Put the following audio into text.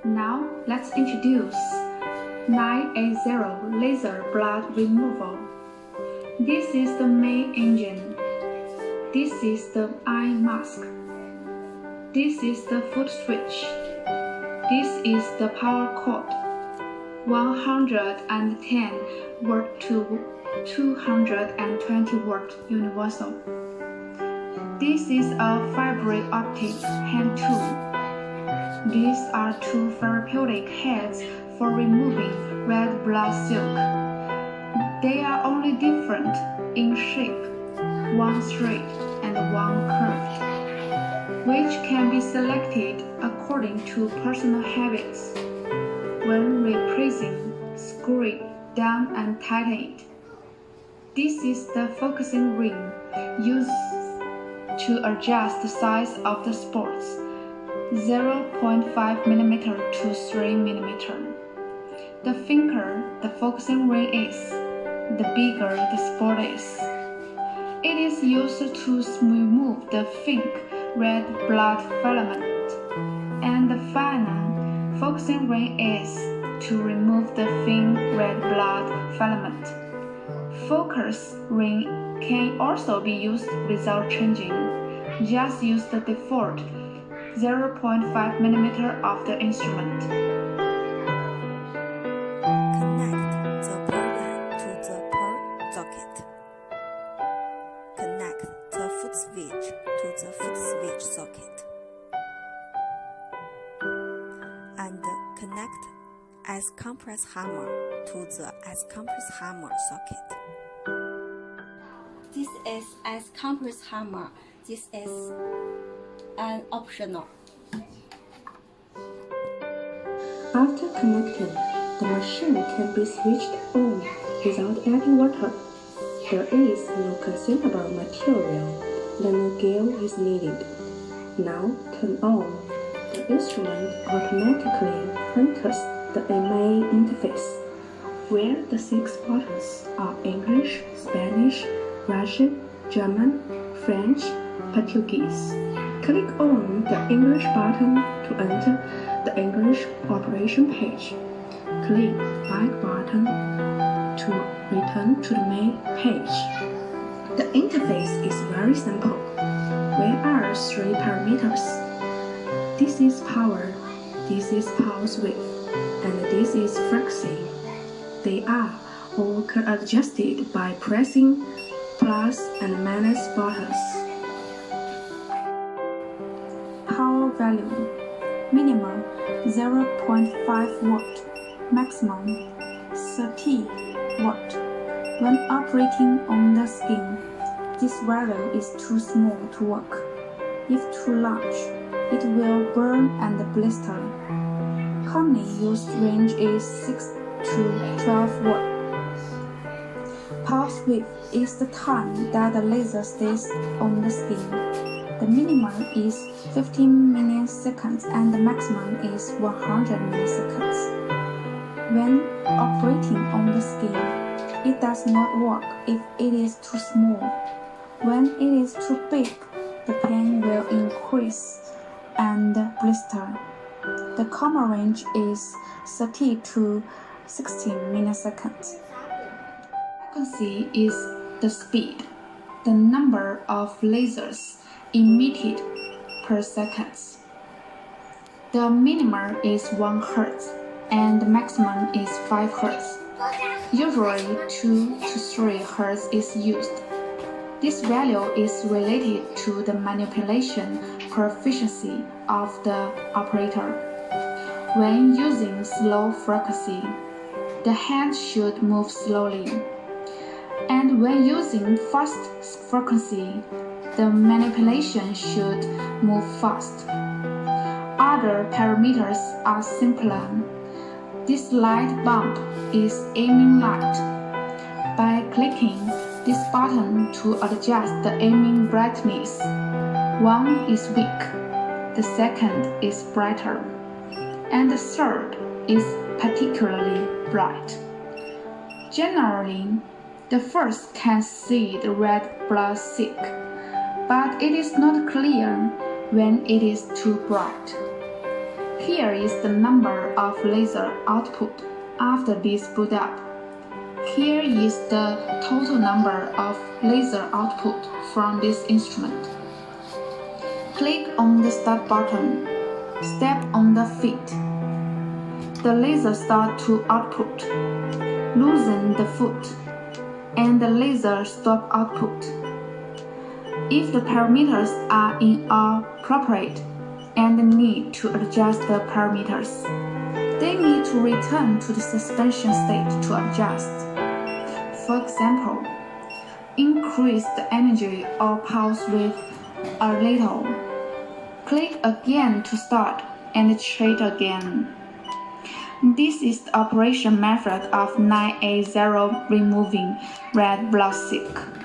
Now let's introduce 980 laser blood removal. This is the main engine. This is the eye mask. This is the foot switch. This is the power cord. 110 watt to 220 watt universal. This is a fiber optic hand tool. These are two therapeutic heads for removing red blood silk. They are only different in shape, one straight and one curved, which can be selected according to personal habits. When replacing, screw it down and tighten it. This is the focusing ring used to adjust the size of the spots, 0.5 mm to 3 mm. The thicker the focusing ring is, the bigger the spot is. It is used to remove the thick red blood filament, and the finer focusing ring is to remove the thin red blood filament. Focus ring can also be used without changing. Just use the default 0.5 mm of the instrument. Connect the program to the port socket. Connect the foot switch to the foot switch socket. And connect S-compress hammer to the S-compress hammer socket. This is S-compress hammer. This is an optional. After connecting, the machine can be switched on without adding water. There is no consumable material, then no gear is needed. Now turn on. The instrument automatically enters the MA interface, where the 6 buttons are English, Spanish, Russian, German, French, Portuguese. Click on the English button to enter the English operation page. Click Back button to return to the main page. The interface is very simple. There are 3 parameters. This is power, this is pulse width, and this is frequency. They are all adjusted by pressing plus and minus buttons. Power value: minimum 0.5 watt, maximum 30 watt. When operating on the skin, this value is too small to work. If too large, it will burn and blister. Commonly used range is 6 to 12 watt. Pulse width is the time that the laser stays on the skin. The minimum is 15 milliseconds and the maximum is 100 milliseconds. When operating on the skin, it does not work if it is too small. When it is too big, the pain will increase and blister. The common range is 30 to 60 milliseconds. Frequency is the speed, the number of lasers emitted per second. The minimum is 1 Hz and the maximum is 5 Hz. Usually 2 to 3 Hz is used. This value is related to the manipulation proficiency of the operator. When using slow frequency, the hand should move slowly. And when using fast frequency, the manipulation should move fast. Other parameters are simpler. This light bulb is aiming light. By clicking this button to adjust the aiming brightness, one is weak, the second is brighter, and the third is particularly bright. Generally, the first can see the red blood silk, but it is not clear when it is too bright. Here is the number of laser output after this boot up. Here is the total number of laser output from this instrument. Click on the Start button. Step on the feet. The laser starts to output. Loosen the foot, and the laser stop output. If the parameters are inappropriate and need to adjust the parameters, they need to return to the suspension state to adjust. For example, increase the energy or pulse width a little. Click again to start and treat again. This is the operation method of 980 removing red blood silk.